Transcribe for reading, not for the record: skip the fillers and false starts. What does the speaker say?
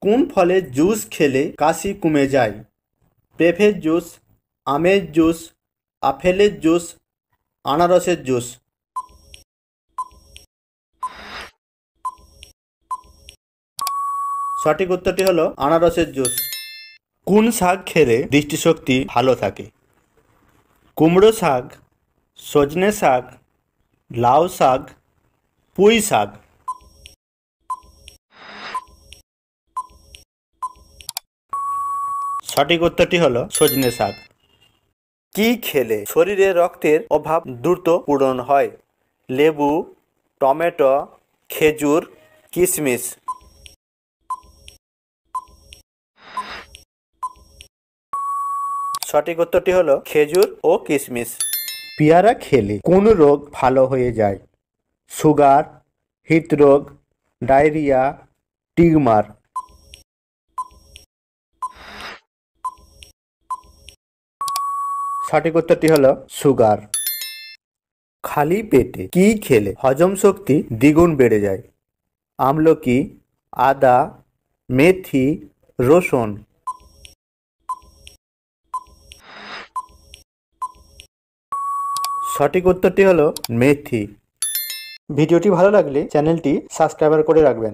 কোন ফলের জুস খেলে কাশি কমে যায়? পেঁপের জুস, আমের জুস, আপেলের জুস, আনারসের জুস। সঠিক উত্তরটি হলো আনারসের জুস। কোন শাক খেলে দৃষ্টিশক্তি ভালো থাকে? কুমড়ো শাক, সজনে শাক, লাউ শাক, পুঁই শাক। সঠিক উত্তরটি হলো সজনে শাক। কি খেলে শরীরে রক্তের অভাব দ্রুত পূরণ হয়? লেবু, টমেটো, খেজুর, কিশমিশ। সঠিক উত্তরটি হলো খেজুর ও কিশমিশ। পেয়ারা খেলে কোন রোগ ভালো হয়ে যায়? সুগার, হৃদরোগ, ডায়রিয়া, টিউমার। সঠিক উত্তরটি হলো সুগার। খালি পেটে কি খেলে হজম শক্তি দ্বিগুণ বেড়ে যায়? আমলকি, আদা, মেথি, রসুন। সঠিক উত্তরটি হলো মেথি। ভিডিওটি ভালো লাগলে চ্যানেলটি সাবস্ক্রাইব করে রাখবেন।